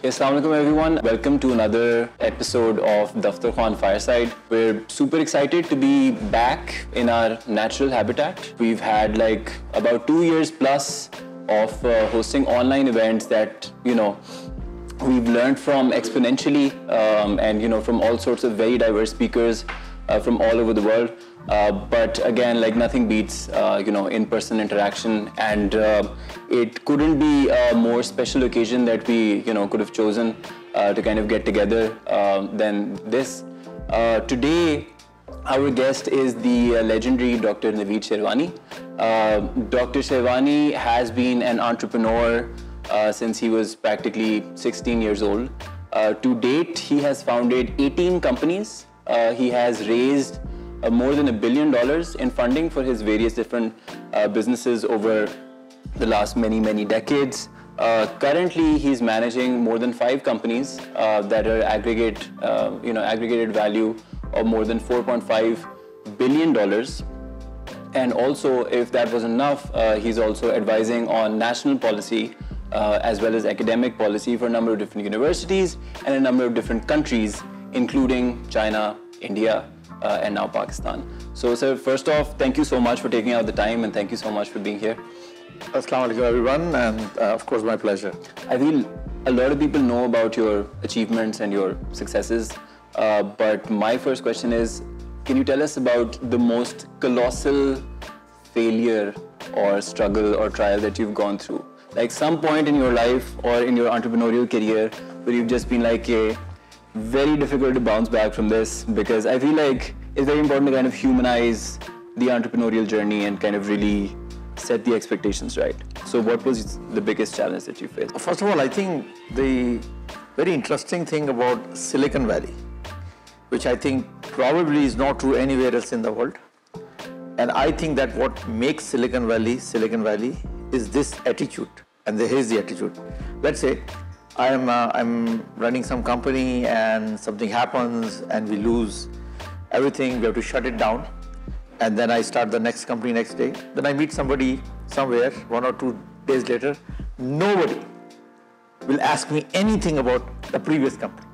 Assalamu alaikum everyone. Welcome to another episode of Daftarkhwan Fireside. We're super excited to be back in our natural habitat. We've had like about 2 years plus of hosting online events that, we've learned from exponentially and, from all sorts of very diverse speakers from all over the world. But again, like nothing beats, in-person interaction, and it couldn't be a more special occasion that we, could have chosen to kind of get together than this. Today, our guest is the legendary Dr. Naveed Sherwani. Dr. Sherwani has been an entrepreneur since he was practically 16 years old. To date, he has founded 18 companies. He has raised more than $1 billion in funding for his various different businesses over the last many decades. Currently, he's managing more than 5 companies that are aggregated value of more than $4.5 billion. And also, if that wasn't enough, he's also advising on national policy as well as academic policy for a number of different universities and a number of different countries, including China, India, and now Pakistan. So, sir, first off, thank you so much for taking out the time, and thank you so much for being here. Assalamu alaikum everyone, and of course my pleasure. I feel a lot of people know about your achievements and your successes, but my first question is, can you tell us about the most colossal failure or struggle or trial that you've gone through? Like some point in your life or in your entrepreneurial career where you've just been like, hey, very difficult to bounce back from this, because I feel like it's very important to kind of humanize the entrepreneurial journey and kind of really set the expectations right. So what was the biggest challenge that you faced? First of all, I think the very interesting thing about Silicon Valley, which I think probably is not true anywhere else in the world, and I think that what makes Silicon Valley is this attitude, and here's the attitude. Let's say I'm running some company and something happens and we lose everything, we have to shut it down, and then I start the next company next day. Then I meet somebody somewhere 1 or 2 days later. Nobody will ask me anything about the previous company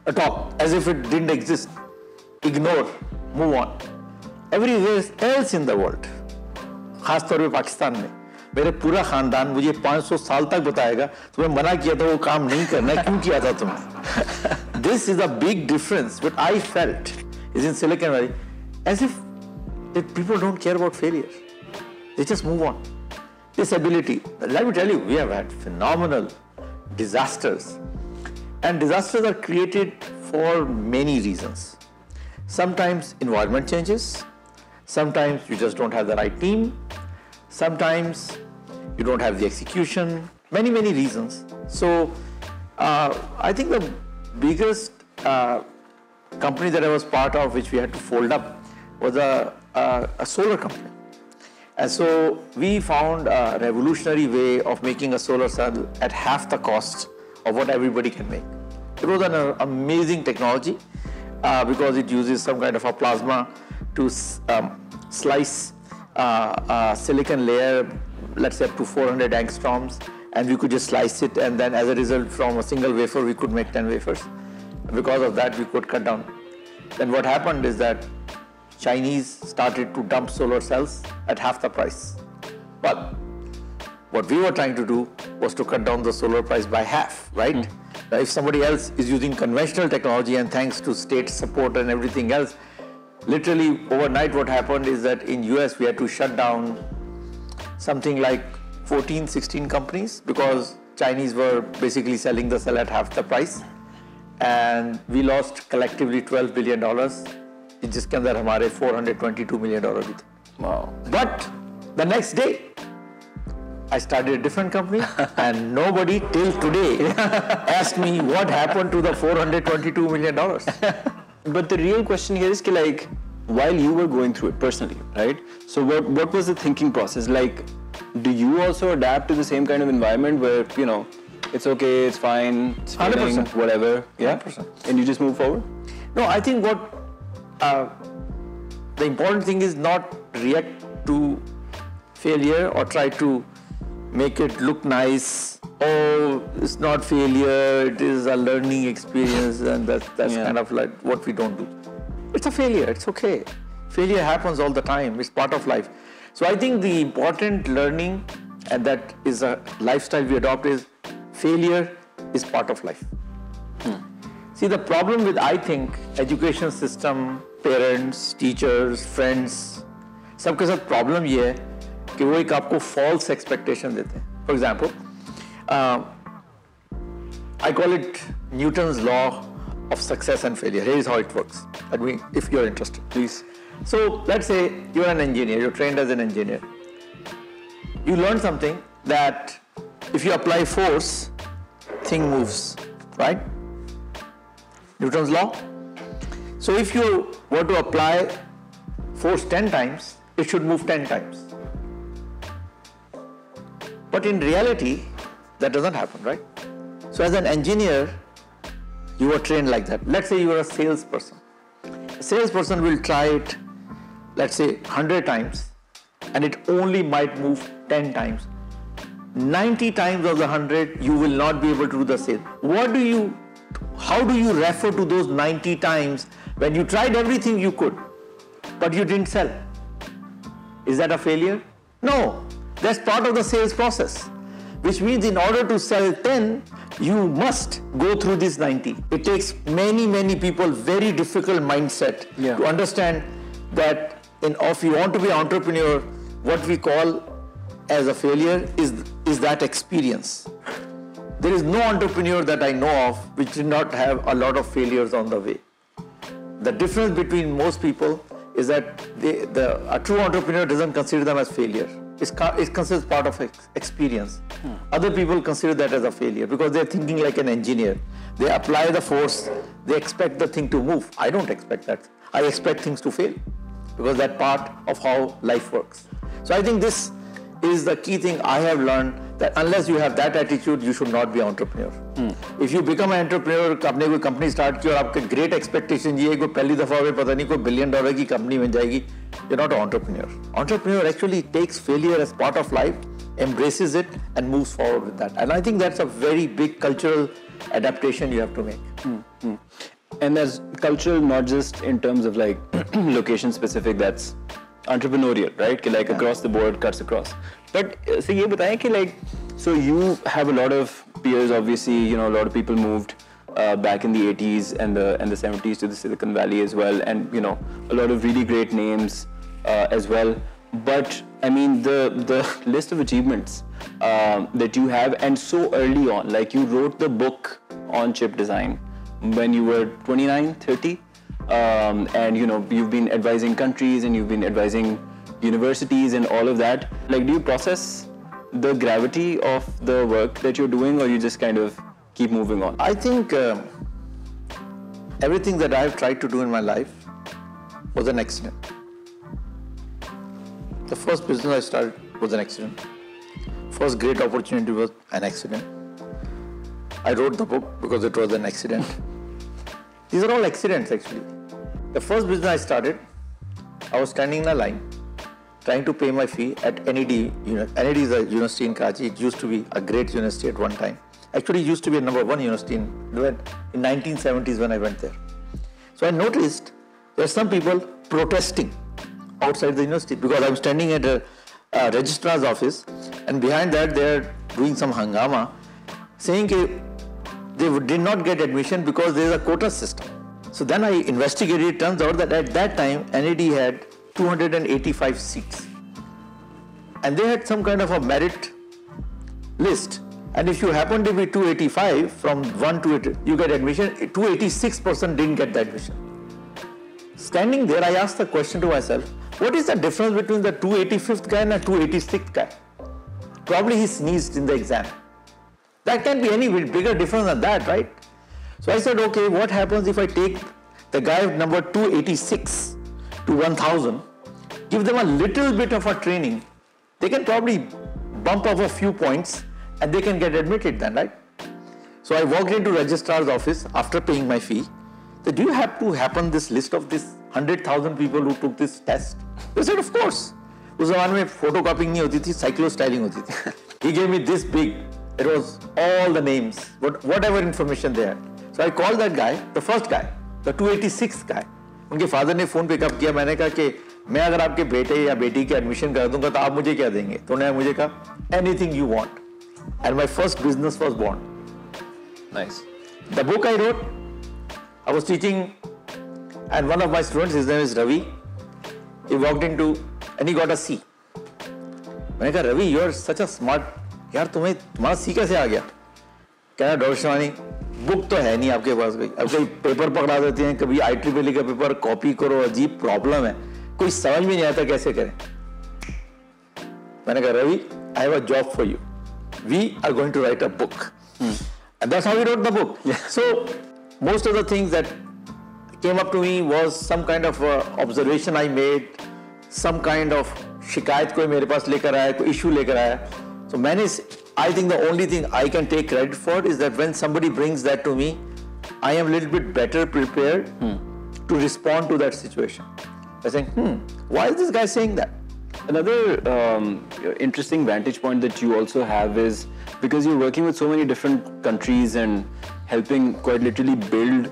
at all, as if it didn't exist. Ignore, move on. Everywhere else in the world, खासतौर पे पाकिस्तान में, मेरे पूरा खानदान मुझे 500 साल तक बताएगा तुम्हें मना किया था वो काम नहीं करना है, क्यों किया था तुमने? This is a big difference. What I felt is in Silicon Valley, as if people don't care about failure. They just move on. This ability, let me tell you, we have had phenomenal disasters. And disasters are created for many reasons. Sometimes environment changes. Sometimes you just don't have the right team. Sometimes you don't have the execution. Many reasons. So I think the biggest company that I was part of, which we had to fold up, was a solar company. And so we found a revolutionary way of making a solar cell at half the cost of what everybody can make. It was an amazing technology because it uses some kind of a plasma to slice a silicon layer, let's say up to 400 angstroms, and we could just slice it, and then as a result from a single wafer we could make 10 wafers. Because of that we could cut down. Then what happened is that Chinese started to dump solar cells at half the price. But what we were trying to do was to cut down the solar price by half, right? Now, if somebody else is using conventional technology, and thanks to state support and everything else, literally overnight what happened is that in US we had to shut down something like 14, 16 companies because Chinese were basically selling the cell at half the price. And we lost collectively $12 billion. जिसके अंदर हमारे $422 million भी थे. Wow. But the next day, I started a different company, and nobody till today asked me what happened to the $422 million. But the real question here is, like, while you were going through it personally, right? So what was the thinking process? Like, do you also adapt to the same kind of environment where, it's okay, it's fine, it's failing, 100%. whatever, yeah? 100%. And you just move forward? No, I think what the important thing is not react to failure or try to make it look nice oh, it's not failure, it is a learning experience, and that's kind of like what we don't do. It's a failure, it's okay. Failure happens all the time, it's part of life. So I think the important learning, and that is a lifestyle we adopt, is failure is part of life. See, the problem with, I think, education system, parents, teachers, friends, सबके साथ problem ये है कि वो एक आपको false expectation देते हैं. For example, I call it Newton's law of success and failure. Here is how it works. I mean, if you're interested, please. So let's say you're an engineer, you're trained as an engineer. You learn something that if you apply force, thing moves, right? Newton's law. So if you were to apply force 10 times, it should move 10 times. But in reality, that doesn't happen, right? So as an engineer, you were trained like that. Let's say you are a salesperson. A salesperson will try it, let's say 100 times, and it only might move 10 times. 90 times of the 100, you will not be able to do the sale. How do you refer to those 90 times when you tried everything you could, but you didn't sell? Is that a failure? No, that's part of the sales process, which means in order to sell 10, you must go through this 90. It takes many people very difficult mindset to understand that if you want to be an entrepreneur, what we call as a failure is that experience. There is no entrepreneur that I know of which did not have a lot of failures on the way. The difference between most people is that a true entrepreneur doesn't consider them as failure. It considers part of experience. Other people consider that as a failure because they're thinking like an engineer. They apply the force, they expect the thing to move. I don't expect that. I expect things to fail because that's part of how life works. So I think this is the key thing I have learned, that unless you have that attitude, you should not be an entrepreneur. If you become an entrepreneur, आपने कोई company start की और आपके great expectation ये है कि पहली दफा में पता नहीं कोई $1 billion की company बन जाएगी, you're not an entrepreneur. Entrepreneur actually takes failure as part of life, embraces it, and moves forward with that. And I think that's a very big cultural adaptation you have to make. And there's cultural, not just in terms of like location specific, that's entrepreneurial, right? Like across the board, cuts across. But so ये बताएं कि like, so you have a lot of peers, obviously, a lot of people moved back in the 80s and the 70s to the Silicon Valley as well, and a lot of really great names as well. But I mean, the list of achievements that you have, and so early on, like you wrote the book on chip design when you were 29, 30. And you've been advising countries and you've been advising universities and all of that. Like, do you process the gravity of the work that you're doing, or you just kind of keep moving on? I think everything that I've tried to do in my life was an accident. The first business I started was an accident. First great opportunity was an accident. I wrote the book because it was an accident. These are all accidents actually. The first business I started, I was standing in a line trying to pay my fee at NED. NED is a university in Karachi. It used to be a great university at one time. Actually, it used to be a #1 university in 1970s when I went there. So I noticed there are some people protesting outside the university because I'm standing at a registrar's office, and behind that they're doing some hangama, saying they did not get admission because there is a quota system. So then I investigated. It turns out that at that time NED had 285 seats, and they had some kind of a merit list. And if you happen to be 285 from 1 to 8, you get admission. 286% didn't get the admission. Standing there, I asked the question to myself, what is the difference between the 285th guy and the 286th guy? Probably he sneezed in the exam. That can't be any bigger difference than that, right? So I said, okay, what happens if I take the guy number 286 to 1000, give them a little bit of a training, they can probably bump up a few points and they can get admitted then, right? So I walked into registrar's office after paying my fee. So do you have to happen this list of this 100,000 people who took this test? They said, of course. उस ज़माने में photocopying नहीं होती थी, cyclostylling होती थी. He gave me this big It was all the names, whatever information they had. So I called that guy, the first guy, the 286th guy. उनके father ने फोन पिकअप किया. मैंने कहा कि मैं अगर आपके बेटे या बेटी के एडमिशन कर दूंगा तो आप मुझे क्या देंगे? तो उन्होंने मुझे कहा anything you want. And my first business was born. Nice. The book I wrote, I was teaching, and one of my students, his name is Ravi, he walked into and he got a C. मैंने कहा Ravi, you are such a smart, यार तुम्हारा C कैसे आ गया? कह रहा doctor sherwani, book तो है नहीं आपके पास कोई, अब कोई पेपर पकड़ा देते हैं, कभी IEEE का पेपर कॉपी करो, अजीब प्रॉब्लम है, कोई समझ में नहीं आता कैसे करें. मैंने कहा Ravi, I have a job for you. We are going to write a book. And that's how we wrote the book. Yeah. So most of the things that came up to me was some kind of observation I made, some kind of शिकायत कोई मेरे पास लेकर आया, कोई issue लेकर आया. So I think the only thing I can take credit for is that when somebody brings that to me, I am a little bit better prepared to respond to that situation. By saying, why is this guy saying that? Another interesting vantage point that you also have is because you're working with so many different countries and helping quite literally build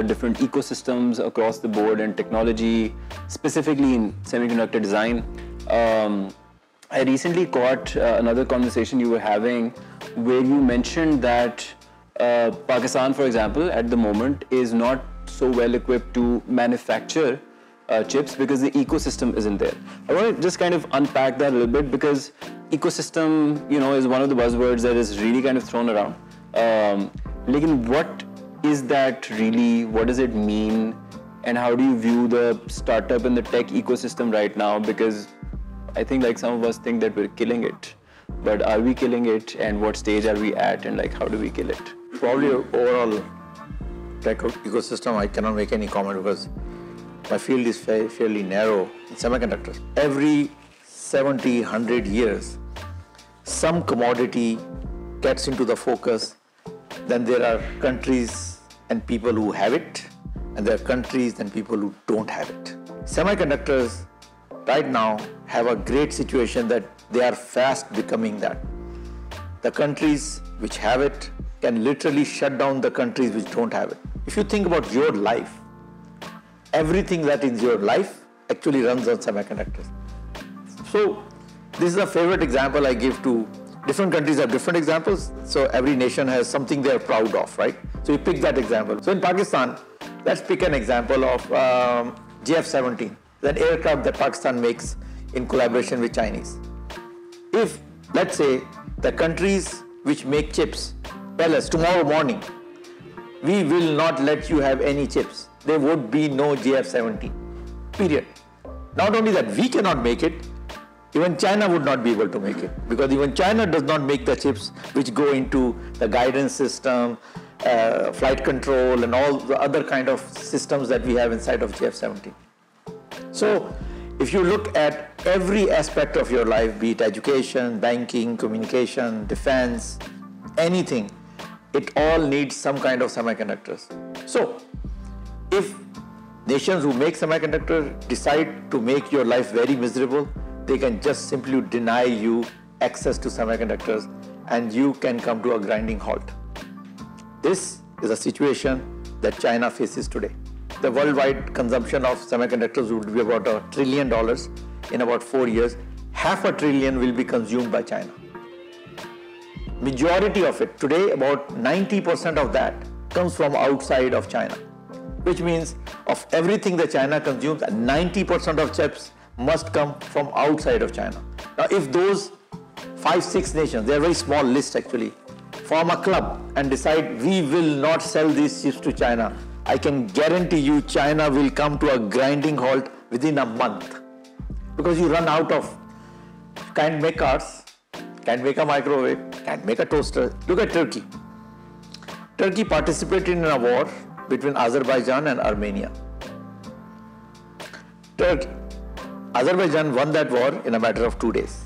different ecosystems across the board and technology, specifically in semiconductor design. I recently caught another conversation you were having where you mentioned that Pakistan, for example, at the moment is not so well equipped to manufacture chips because the ecosystem isn't there. I want to just kind of unpack that a little bit because ecosystem, is one of the buzzwords that is really kind of thrown around. Lekin what is that really? What does it mean? And how do you view the startup and the tech ecosystem right now? Because I think like some of us think that we're killing it, but are we killing it? And what stage are we at? And like how do we kill it? Probably overall tech ecosystem, I cannot make any comment because my field is fairly narrow in semiconductors. Every 70, 100 years, some commodity gets into the focus. Then there are countries and people who have it, and there are countries and people who don't have it. Semiconductors right now have a great situation that they are fast becoming that. The countries which have it can literally shut down the countries which don't have it. If you think about your life, everything that is your life actually runs on semiconductors. So this is a favorite example I give to different countries have different examples. So every nation has something they're proud of, right? So you pick that example. So in Pakistan, let's pick an example of JF-17, that aircraft that Pakistan makes in collaboration with Chinese. If, let's say, the countries which make chips tell us tomorrow morning, we will not let you have any chips, there would be no JF-17, period. Not only that we cannot make it, even China would not be able to make it because even China does not make the chips which go into the guidance system, flight control and all the other kind of systems that we have inside of JF-17. So if you look at every aspect of your life, be it education, banking, communication, defense, anything, it all needs some kind of semiconductors. So if nations who make semiconductors decide to make your life very miserable, they can just simply deny you access to semiconductors and you can come to a grinding halt. This is a situation that China faces today. The worldwide consumption of semiconductors would be about $1 trillion in about 4 years. $500 billion will be consumed by China. Majority of it, today about 90% of that comes from outside of China, which means of everything that China consumes, 90% of chips must come from outside of China. Now, if those 5-6 nations, they are a very small list actually, form a club and decide we will not sell these chips to China, I can guarantee you China will come to a grinding halt within a month because you run out of, can't make cars, can't make a microwave, can't make a toaster. Look at Turkey. Turkey participated in a war between Azerbaijan and Armenia. Azerbaijan won that war in a matter of 2 days.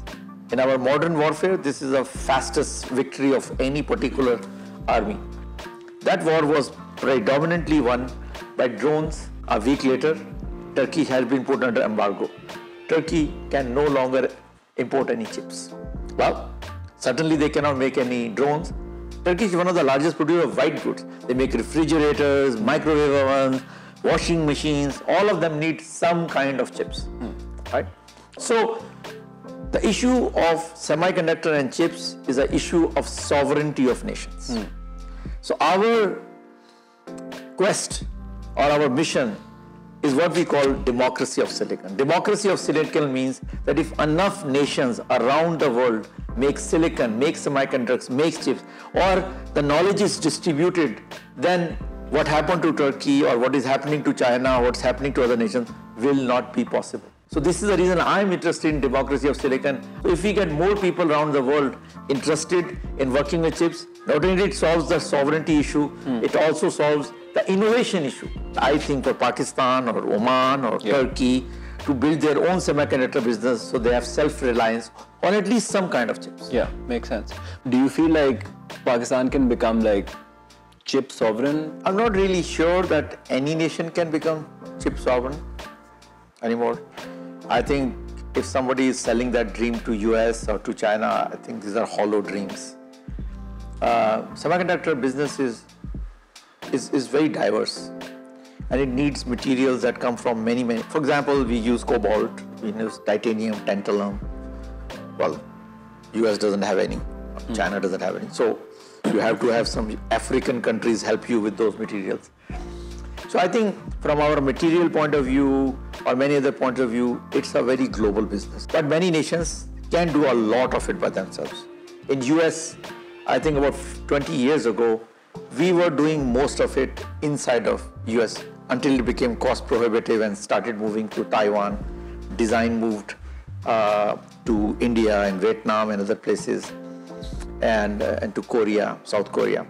In our modern warfare, this is the fastest victory of any particular army. That war was predominantly won by drones. A week later, Turkey has been put under embargo. Turkey can no longer import any chips. Well, Certainly they cannot make any drones. Turkey is one of the largest producers of white goods. They make refrigerators, microwave ovens, washing machines. All of them need some kind of chips, right? So the issue of semiconductor and chips is an issue of sovereignty of nations. So our quest or our mission is what we call democracy of silicon. Democracy of silicon means that if enough nations around the world make silicon, make semiconductors, make chips, or the knowledge is distributed, then what happened to Turkey or what is happening to China, what's happening to other nations will not be possible. So this is the reason I'm interested in democracy of silicon. So if we get more people around the world interested in working with chips, not only it solves the sovereignty issue, it also solves the innovation issue. I think for Pakistan or Oman or Turkey to build their own semiconductor business so they have self-reliance on at least some kind of chips. Yeah, makes sense. Do you feel like Pakistan can become like chip sovereign? I'm not really sure that any nation can become chip sovereign anymore. I think if somebody is selling that dream to US or to China, I think these are hollow dreams. Semiconductor business is very diverse and it needs materials that come from many. For example, we use cobalt, we use titanium, tantalum. Well, US doesn't have any, China doesn't have any. So you have to have some African countries help you with those materials. So I think from our material point of view or many other point of view, it's a very global business. But many nations can do a lot of it by themselves. In US, I think about 20 years ago, we were doing most of it inside of US until it became cost prohibitive and started moving to Taiwan. Design moved to India and Vietnam and other places and to Korea, South Korea.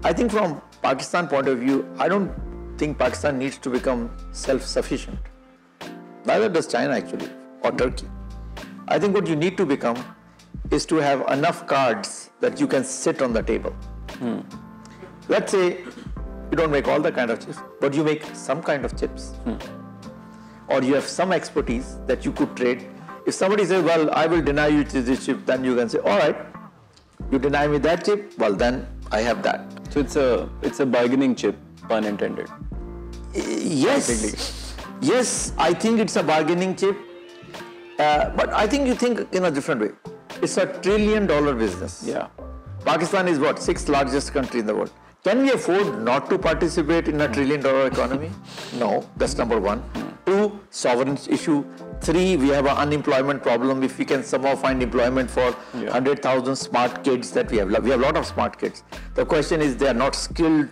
I think from Pakistan point of view, I don't think Pakistan needs to become self-sufficient. Neither does China actually, or Turkey. I think what you need to become is to have enough cards that you can sit on the table. Let's say you don't make all the kind of chips, but you make some kind of chips. Or you have some expertise that you could trade. If somebody says, well, I will deny you this chip, then you can say, all right, you deny me that chip, well then I have that. So it's a bargaining chip, pun intended. Yes. Basically. Yes, I think it's a bargaining chip. But I think you think in a different way. It's a $1 trillion business. Yeah. Pakistan is what, 6th largest country in the world. Can we afford not to participate in a $1 trillion economy? No, that's number one. 2, sovereign issue. 3, we have an unemployment problem. If we can somehow find employment for 100,000 smart kids that we have a lot of smart kids. The question is they are not skilled.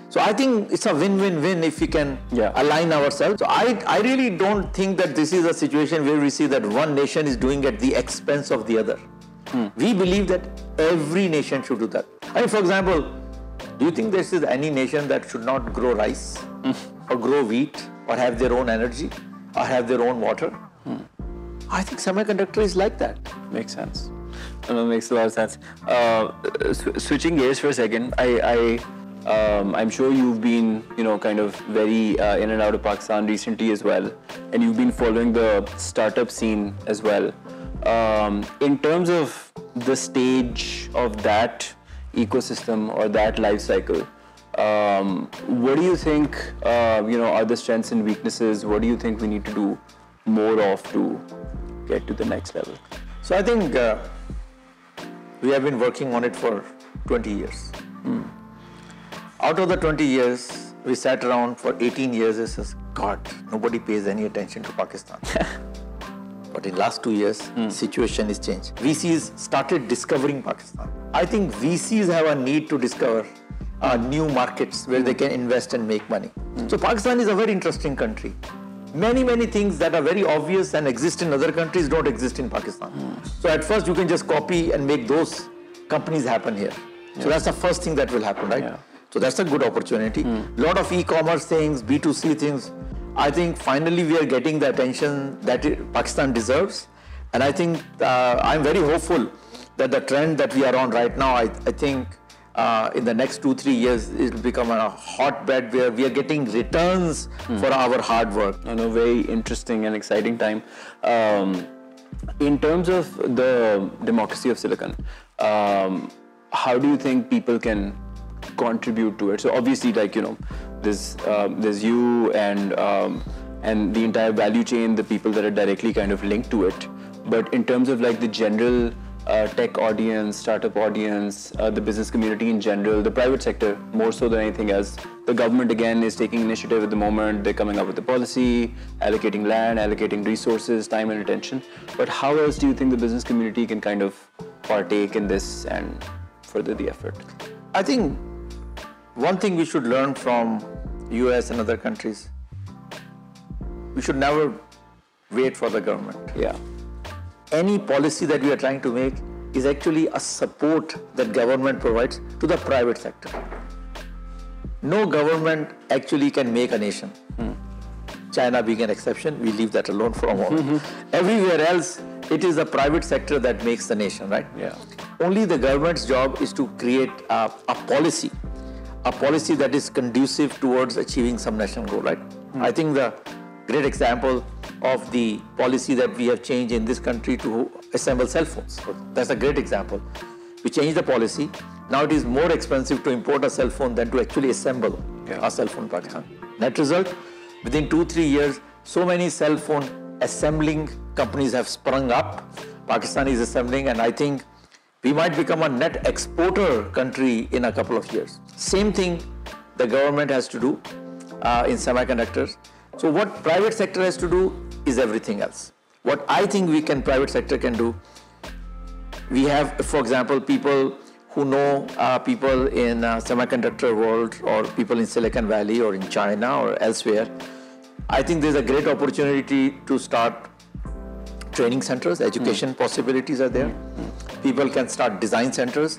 So I think it's a win-win-win if we can align ourselves. So I really don't think that this is a situation where we see that one nation is doing at the expense of the other. We believe that every nation should do that. I mean, for example, do you think there is any nation that should not grow rice or grow wheat or have their own energy or have their own water? I think semiconductor is like that. Makes sense. No, makes a lot of sense. Switching gears for a second, I'm sure you've been, kind of very in and out of Pakistan recently as well, and you've been following the startup scene as well. In terms of the stage of that ecosystem or that life cycle, what do you think, are the strengths and weaknesses? What do you think we need to do more of to get to the next level? So I think we have been working on it for 20 years. Out of the 20 years, we sat around for 18 years and says, God, nobody pays any attention to Pakistan. But in last 2 years, situation is changed. VCs started discovering Pakistan. I think VCs have a need to discover new markets where they can invest and make money. So Pakistan is a very interesting country. Many things that are very obvious and exist in other countries don't exist in Pakistan. So at first you can just copy and make those companies happen here. So that's the first thing that will happen, right? Yeah. So that's a good opportunity. Lot of e-commerce things, B2C things. I think finally we are getting the attention that Pakistan deserves. And I think I'm very hopeful that the trend that we are on right now, I think in the next 2-3 years, it will become a hotbed where we are getting returns for our hard work. Very interesting and exciting time. In terms of the democracy of silicon, how do you think people can contribute to it? So obviously, like, you know, there's you and the entire value chain, the people that are directly kind of linked to it. But in terms of like the general tech audience, startup audience, the business community in general, the private sector more so than anything else, the government again is taking initiative at the moment. They're coming up with the policy, allocating land, allocating resources, time and attention. But how else do you think the business community can kind of partake in this and further the effort? I think one thing we should learn from US and other countries, we should never wait for the government. Yeah. Any policy that we are trying to make is actually a support that government provides to the private sector. No government actually can make a nation. China being an exception, we leave that alone for a moment. Everywhere else, it is the private sector that makes the nation, right? Yeah. Only the government's job is to create a policy that is conducive towards achieving some national goal, right? I think the great example of the policy that we have changed in this country to assemble cell phones. That's a great example. We changed the policy. Now it is more expensive to import a cell phone than to actually assemble a cell phone in Pakistan. Net result, within 2-3 years, so many cell phone assembling companies have sprung up. Pakistan is assembling, and I think we might become a net exporter country in a couple of years. Same thing the government has to do in semiconductors. So what private sector has to do is everything else. What I think private sector can do, we have, for example, people who know people in semiconductor world or people in Silicon Valley or in China or elsewhere. I think there's a great opportunity to start training centers, education possibilities are there. People can start design centers.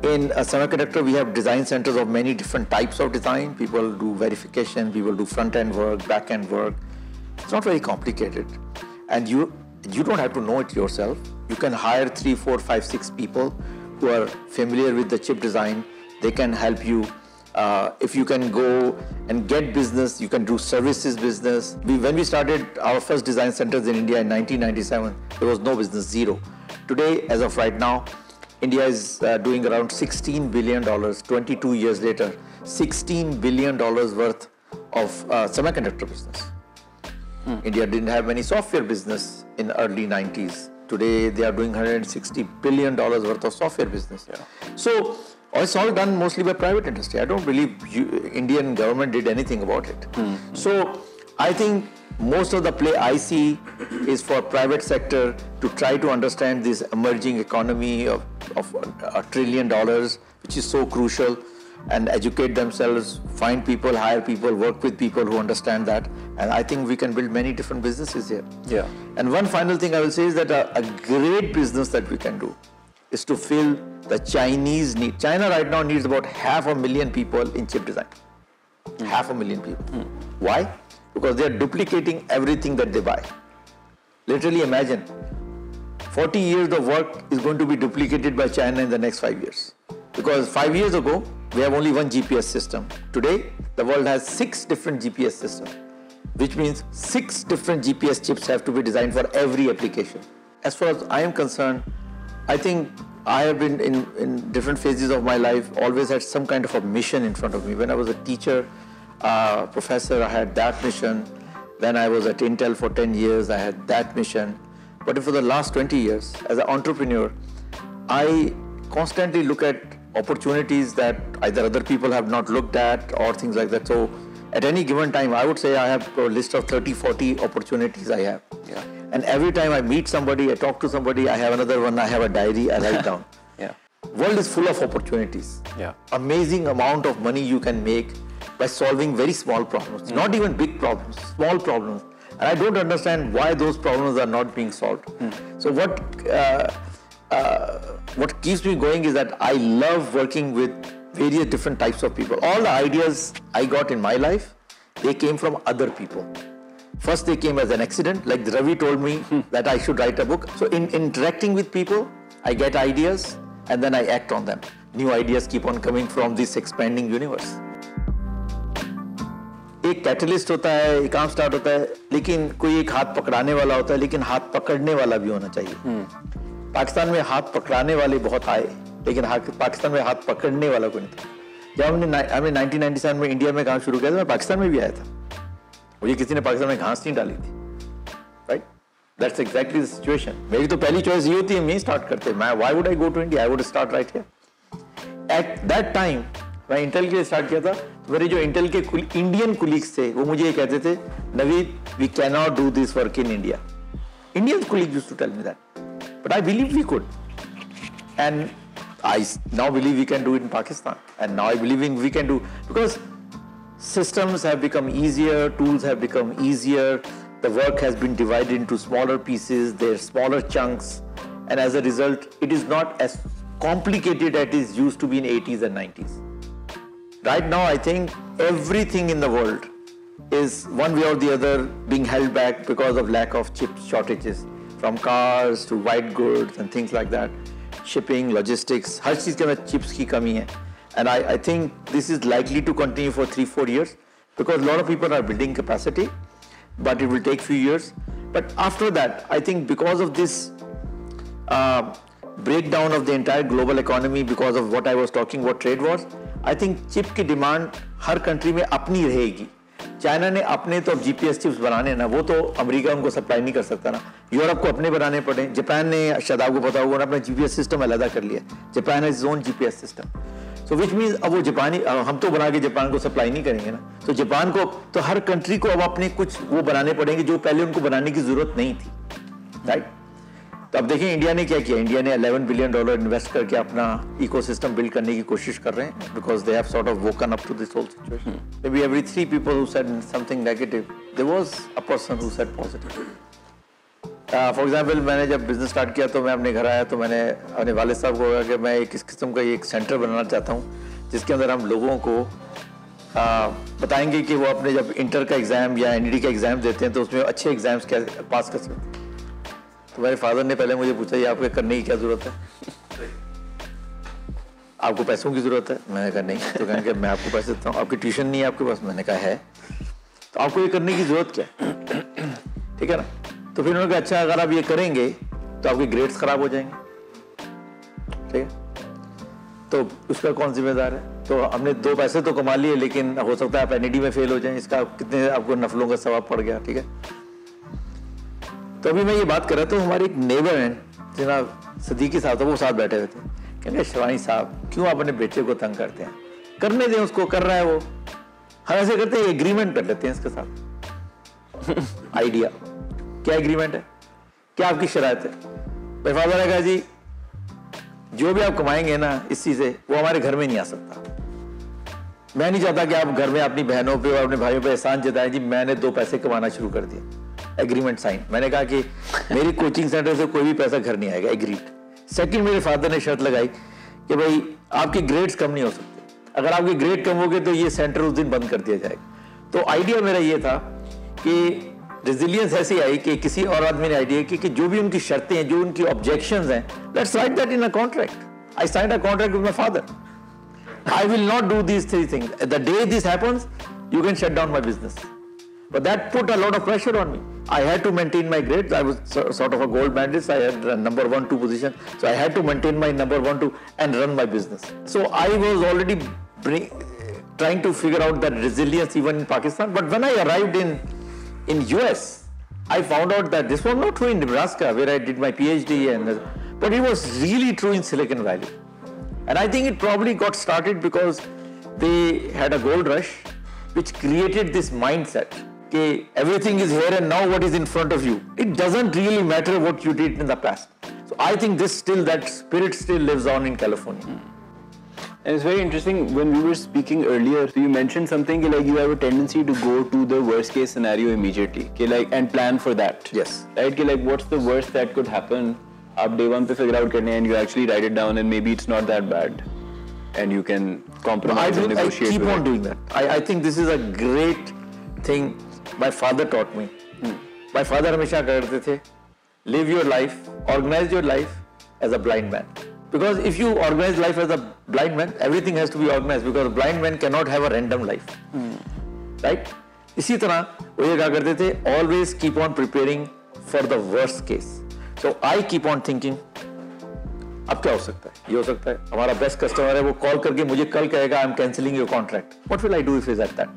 In a semiconductor, we have design centers of many different types of design. People do verification, people do front-end work, back-end work. It's not very complicated. And you don't have to know it yourself. You can hire 3, 4, 5, 6 people who are familiar with the chip design. They can help you. If you can go and get business, you can do services business. When we started our first design centers in India in 1997, there was no business, zero. Today, as of right now, India is doing around $16 billion, 22 years later, $16 billion worth of semiconductor business. India didn't have any software business in early 90s. Today, they are doing $160 billion worth of software business. Yeah. So, it's all done mostly by private industry. I don't believe Indian government did anything about it. So, I think most of the play I see is for private sector to try to understand this emerging economy of $1 trillion, which is so crucial, and educate themselves, find people, hire people, work with people who understand that. And I think we can build many different businesses here. Yeah. And one final thing I will say is that a great business that we can do is to fill the Chinese need. China right now needs about 500,000 people in chip design. 500,000 people. Why? Because they are duplicating everything that they buy. Literally imagine, 40 years of work is going to be duplicated by China in the next 5 years. Because 5 years ago, we have only one GPS system. Today, the world has 6 different GPS systems, which means 6 different GPS chips have to be designed for every application. As far as I am concerned, I think I have been in different phases of my life, always had some kind of a mission in front of me. When I was a teacher, professor, I had that mission. Then I was at Intel for 10 years, I had that mission. But for the last 20 years, as an entrepreneur, I constantly look at opportunities that either other people have not looked at or things like that. So at any given time, I would say I have a list of 30, 40 opportunities I have. Yeah. And every time I meet somebody, I talk to somebody, I have another one, I have a diary, I write down. Yeah. World is full of opportunities. Yeah. Amazing amount of money you can make by solving very small problems, not even big problems, small problems. And I don't understand why those problems are not being solved. So what keeps me going is that I love working with various different types of people. All the ideas I got in my life, they came from other people. First, they came as an accident, like Ravi told me that I should write a book. So in interacting with people, I get ideas and then I act on them. New ideas keep on coming from this expanding universe. एक catalyst होता है, एक काम start होता है, लेकिन कोई एक हाथ पकड़ाने वाला होता है, लेकिन हाथ पकड़ने वाला भी होना चाहिए। पाकिस्तान में हाथ पकड़ाने वाले बहुत आए, लेकिन पाकिस्तान में हाथ पकड़ने वाला कोई नहीं था। जब हमने 1997 में इंडिया में काम शुरू किया था, मैं पाकिस्तान में भी आया था, मुझे किसी ने पाकिस्तान में घास नहीं डाली थी, right? That's exactly the situation. मेरी तो पहली चॉइस ये होती है, मैं स्टार्ट करते, मैं why would I go to India, I would start right here. At that time मैं इंटेल के लिए स्टार्ट किया था, तो मेरे जो इंटेल के इंडियन कुलीग्स थे वो मुझे ये कहते थे, Naveed, we can not do this work in India. Indian colleagues used to tell me that, but I believe we could, and I now believe we can do it in Pakistan, and now I believe we can do, because systems have become easier, tools have become easier, the work has been divided into smaller pieces, they're smaller chunks, and as a result, it is not as complicated as it used to be in 80s and 90s. Right now, I think everything in the world is one way or the other being held back because of lack of chip shortages, from cars to white goods and things like that. Shipping, logistics, हर चीज के अंदर chips की कमी है, and I think this is likely to continue for 3-4 years because a lot of people are building capacity, but it will take few years. But after that, I think because of this breakdown of the entire global economy, because of what I was talking about trade wars, I think chip की demand हर country में अपनी रहेगी। China ने अपने तो GPS chips बनाने ना, वो तो अमेरिका उनको सप्लाई नहीं कर सकता ना, यूरोप को अपने बनाने पड़े। जापान ने, शायद आपको पता होगा, अपना जीपीएस सिस्टम अलग कर लिया, Japan has its own GPS system, so which means अब वो जापानी, हम तो बना के जापान को सप्लाई नहीं करेंगे ना, तो जापान को, तो हर कंट्री को अब अपने कुछ वो बनाने पड़ेंगे जो पहले उनको बनाने की जरूरत नहीं थी, राइट? तो अब देखिए इंडिया ने क्या किया, इंडिया ने $11 बिलियन इन्वेस्ट करके अपना इकोसिस्टम बिल्ड करने की कोशिश कर रहे हैं, because they have sort of woken up to this whole situation. Maybe every 3 people who said something negative, there was a person who said positive. For example, मैंने जब बिजनेस स्टार्ट किया तो मैं अपने घर आया तो मैंने अपने वालिद साहब को कहा कि मैं एक इस किस्म का एक सेंटर बनाना चाहता हूँ जिसके अंदर हम लोगों को बताएंगे कि वो अपने जब इंटर का एग्जाम या एनईडी का एग्जाम देते हैं तो उसमें अच्छे एग्जाम्स कैसे पास कर सकते हैं। तो मेरे फादर ने पहले मुझे पूछा, ये आपके करने की क्या जरूरत है, आपको पैसों की जरूरत है? मैंने कहा नहीं। तो कहेंगे मैं आपको पैसे देता हूँ, आपकी ट्यूशन नहीं है आपके पास? मैंने कहा है। तो आपको ये करने की जरूरत क्या है, ठीक है ना? तो फिर उन्होंने कहा अच्छा अगर आप ये करेंगे तो आपके ग्रेड्स खराब हो जाएंगे, ठीक है, तो उसका कौन जिम्मेदार है? तो हमने 2 पैसे तो कमा लिए, लेकिन हो सकता है आप एनईडी में फेल हो जाएं, इसका कितने आपको नफलों का सवाब पड़ गया, ठीक है। तो अभी मैं ये बात कर रहा था, हमारे एक नेबर हैं जनाब सदीकी साहब, तो वो साथ बैठे हुए थे, कहेंगे शेरवानी साहब क्यों आप अपने बेटे को तंग करते हैं, करने दें उसको, कर रहा है वो, हम ऐसे करते हैं एग्रीमेंट कर लेते हैं इसके साथ। आइडिया क्या एग्रीमेंट है, क्या आपकी शरायत है? मेरे फादर ने कहा जी जो भी आप कमाएंगे ना इसी से, वो हमारे घर में नहीं आ सकता। मैं नहीं चाहता कि आप घर में अपनी बहनों पे और अपने भाइयों पे एहसान जताएं जी मैंने 2 पैसे कमाना शुरू कर दिए। Agreement sign. मैंने कहा कि मेरी कोचिंग सेंटर से कोई भी पैसा घर नहीं आएगा, एग्रीड। सेकंड, मेरे फादर ने शर्त लगाई कि भाई आपके ग्रेड्स कम नहीं हो सकते, अगर आपके ग्रेड कम हो गए तो ये सेंटर उस दिन बंद कर दिया जाएगा। तो आइडिया मेरा ये था कि रेजिलियंस ऐसी आई कि किसी और आदमी ने आइडिया कि जो भी उनकी शर्तें हैं, जो उनकी ऑब्जेक्शंस हैं, let's write that in a contract. I signed a contract with my father, I will not do these 3 things. The day this happens, you can shut down my business. But that put a lot of pressure on me. I had to maintain my grades. I was sort of a gold medalist. I had a number 1, 2 position. So I had to maintain my number 1, 2 and run my business. So I was already trying to figure out that resilience even in Pakistan. But when I arrived in US, I found out that this was not true in Nebraska where I did my PhD, but it was really true in Silicon Valley. And I think it probably got started because they had a gold rush which created this mindset. Okay, everything is here and now what is in front of you. It doesn't really matter what you did in the past. So I think that spirit still lives on in California. And it's very interesting, when we were speaking earlier, so you mentioned something like you have a tendency to go to the worst case scenario immediately, and plan for that. Yes. Right? Like what's the worst that could happen? Up day 1 to figure out and you actually write it down and maybe it's not that bad. And you can compromise and negotiate. I keep on doing that. I think this is a great thing my father taught me. My father हमेशा कहते थे, live your life, organize your life as a blind man. Because if you organize life as a blind man, everything has to be organized because a blind man cannot have a random life. Right? इसी तरह वो ये कहा करते थे, always keep on preparing for the worst case. So I keep on thinking, अब क्या हो सकता है? ये हो सकता है हमारा बेस्ट कस्टमर है, वो कॉल करके मुझे कल कहेगा I am cancelling your contract. What will I do if is at that?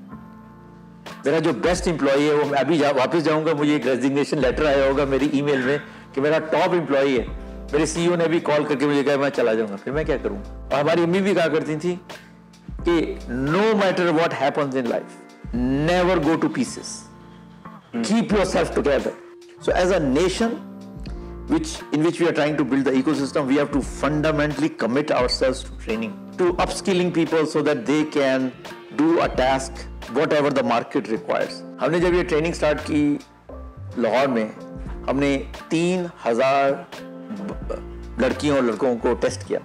मेरा जो बेस्ट एम्प्लॉई है वो मैं अभी वापस जाऊंगा, मुझे एक रेजिग्नेशन लेटर आया होगा मेरी ईमेल में कि मेरा टॉप एम्प्लॉई है, मेरे सीईओ ने भी कॉल करके मुझे कहा मैं चला जाऊंगा, फिर मैं क्या करूंगा? और हमारी अम्मी भी कहा करती थी कि no matter what happens in life, never go to pieces, keep yourself together. So as a nation in which we are trying to build the ecosystem, we have to fundamentally commit ourselves to training, to upskilling people so that they can do a task whatever the market requires. हमने जब ये training start की लाहौर में, हमने 3000 लड़कियों और लड़कों को टेस्ट किया,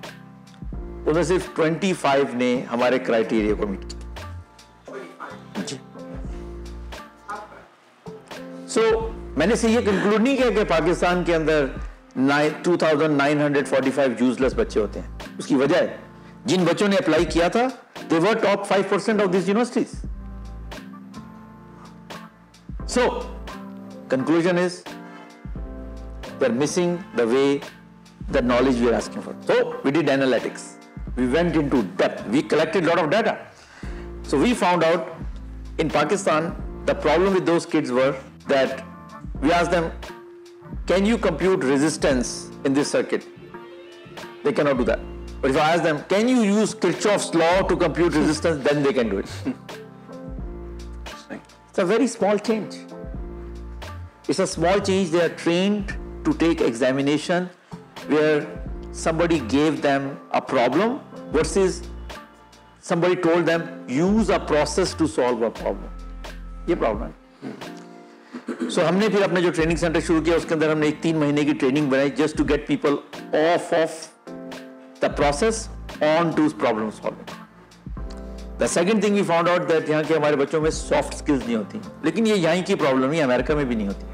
उनमें सिर्फ 25 ने हमारे क्राइटेरिया को मीट किया जी. मैंने से ये कंक्लूड नहीं किया कि पाकिस्तान के अंदर 2945 यूजलेस बच्चे होते हैं. उसकी वजह है जिन बच्चों ने अप्लाई किया था, they were top 5% of these universities. So, conclusion is they're missing the way, the knowledge we are asking for. So, we did analytics. We went into depth. We collected a lot of data. So, we found out in Pakistan, the problem with those kids were that we asked them, can you compute resistance in this circuit? They cannot do that. But if I ask them, can you use Kirchhoff's law to compute resistance? Then they can do it. Interesting. It's a very small change. It's a small change. They are trained to take examination where somebody gave them a problem versus somebody told them, use a process to solve a problem. ये problem है. So, हमने फिर अपने जो training centre शुरू किया उसके अंदर हमने एक 3 महीने की ट्रेनिंग बनाई just to get people of the process on to problem solving. The second thing we found out that यहाँ के हमारे बच्चों में सॉफ्ट स्किल्स नहीं होती, लेकिन ये यहाँ की प्रॉब्लम नहीं, अमेरिका में भी नहीं होती.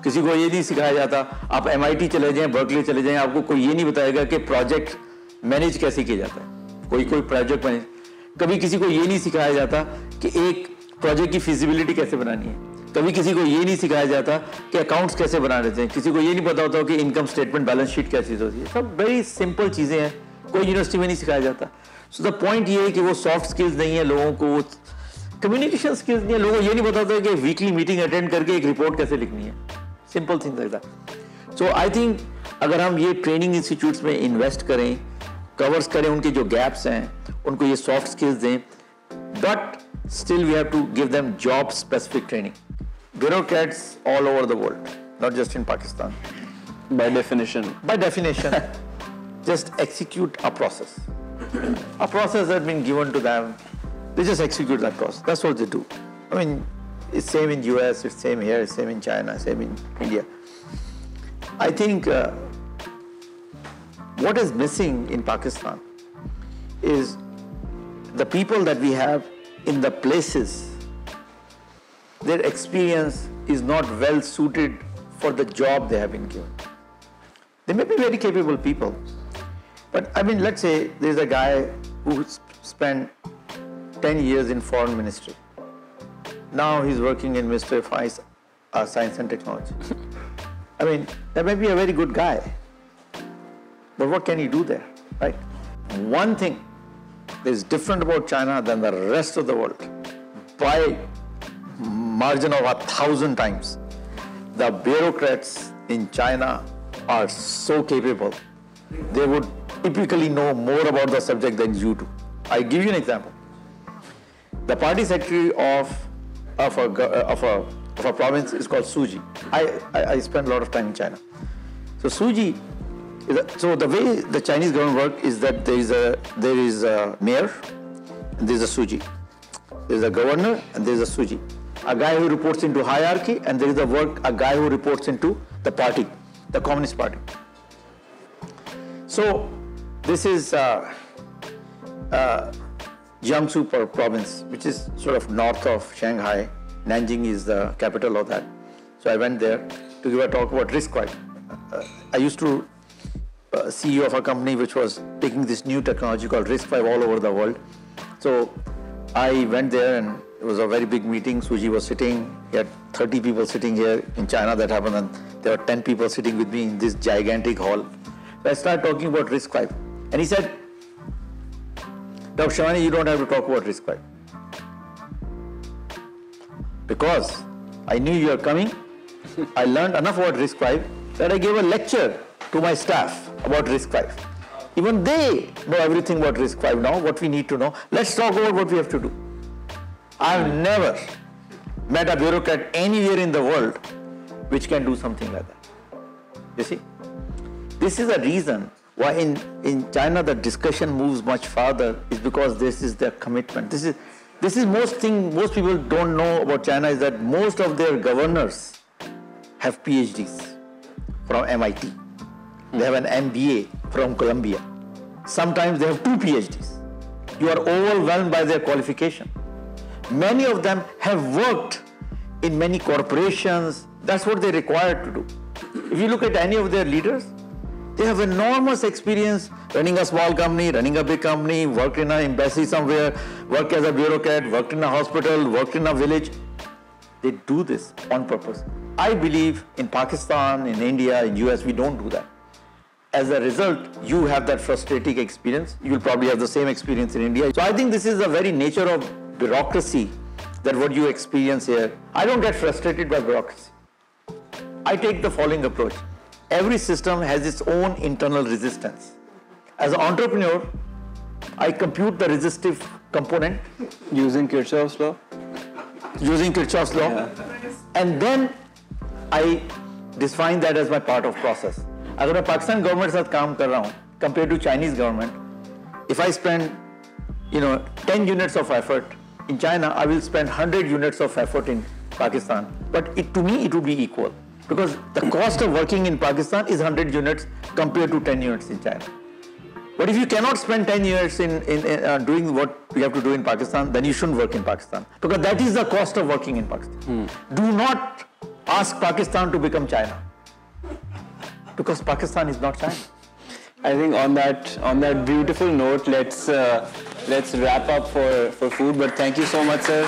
किसी को ये नहीं सिखाया जाता, आप MIT चले जाएं, बर्कली चले जाएं, आपको कोई ये नहीं बताएगा कि प्रोजेक्ट मैनेज कैसे किया जाता है. कोई प्रोजेक्ट मैनेज, कभी किसी को ये नहीं सिखाया जाता कि एक प्रोजेक्ट की फिजिबिलिटी कैसे बनानी है. कभी किसी को ये नहीं सिखाया जाता कि अकाउंट्स कैसे बना देते हैं. किसी को ये नहीं पता होता कि इनकम स्टेटमेंट, बैलेंस शीट क्या चीज़ होती है. सब वेरी सिंपल चीज़ें हैं, कोई यूनिवर्सिटी में नहीं सिखाया जाता. सो द पॉइंट ये है कि वो सॉफ्ट स्किल्स नहीं है लोगों को, वो कम्युनिकेशन स्किल्स नहीं है. लोगों को ये नहीं पता होता कि वीकली मीटिंग अटेंड करके एक रिपोर्ट कैसे लिखनी है. Simple things like that. So I think अगर हम ये ट्रेनिंग इंस्टीट्यूट्स में इन्वेस्ट करें, कवर्स करें उनके जो गैप्स हैं, उनको ये सॉफ्ट स्किल्स दें, but still we have to give them job specific training. Bureaucrats all over the world, not just in Pakistan. By definition, just execute a process. A process has been given to them. They just execute that process. That's what they do. I mean, it's same in US, it's same here, it's same in China, same in India. I think what is missing in Pakistan is the people that we have in the places, their experience is not well suited for the job they have been given. They may be very capable people, but I mean, let's say there's a guy who spent 10 years in foreign ministry. Now he's working in Ministry of Science and Technology. I mean, that may be a very good guy, but what can he do there, right? One thing that is different about China than the rest of the world, by margin of 1,000 times, the bureaucrats in China are so capable. They would typically know more about the subject than you do. I give you an example. The party secretary of a province is called Suji. I spend a lot of time in China. So Suji, so the way the Chinese government work is that there is a mayor and there is a Suji. There is a governor and there is a Suji. A guy who reports into hierarchy, and there is a guy who reports into the party, the Communist Party. So this is Jiangsu province, which is sort of north of Shanghai. Nanjing is the capital of that. So I went there to give a talk about RISC-V. I used to CEO of a company which was taking this new technology called RISC-V all over the world. So I went there and It was a very big meeting. Suji was sitting. He had 30 people sitting here. In China that happened, and there were 10 people sitting with me in this gigantic hall. So I started talking about RISC-V. And he said, Dr. Sherwani, you don't have to talk about RISC-V. Because I knew you were coming. I learned enough about RISC-V that I gave a lecture to my staff about RISC-V. Even they know everything about RISC-V now, what we need to know. Let's talk about what we have to do. I've never met a bureaucrat anywhere in the world which can do something like that. You see? This is a reason why in China the discussion moves much farther, is because this is their commitment. This is most people don't know about China, is that most of their governors have PhDs from MIT. They have an MBA from Columbia. Sometimes they have 2 PhDs. You are overwhelmed by their qualification. Many of them have worked in many corporations. That's what they're required to do. If you look at any of their leaders, they have enormous experience running a small company, running a big company, worked in an embassy somewhere, worked as a bureaucrat, worked in a hospital, worked in a village. They do this on purpose. I believe in Pakistan, in India, in US, we don't do that. As a result, you have that frustrating experience. You'll probably have the same experience in India. So I think this is the very nature of bureaucracy, that what you experience here. I don't get frustrated by bureaucracy. I take the following approach. Every system has its own internal resistance. As an entrepreneur, I compute the resistive component. Using Kirchhoff's law? Using Kirchhoff's law. Yeah. And then I define that as my part of process. अगर मैं Pakistan government के साथ काम कर रहा हूँ, compared to Chinese government, if I spend 10 units of effort in China, I will spend 100 units of effort in Pakistan. But to me, it would be equal. Because the cost of working in Pakistan is 100 units compared to 10 units in China. But if you cannot spend 10 years in doing what you have to do in Pakistan, then you shouldn't work in Pakistan. Because that is the cost of working in Pakistan. Do not ask Pakistan to become China. Because Pakistan is not China. I think on that beautiful note, let's wrap up for food. But thank you so much, sir.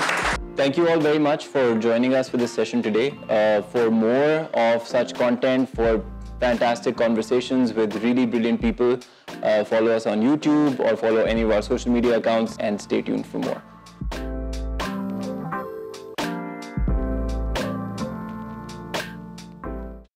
Thank you all very much for joining us for this session today. For more of such content, for fantastic conversations with really brilliant people, follow us on YouTube or follow any of our social media accounts and stay tuned for more.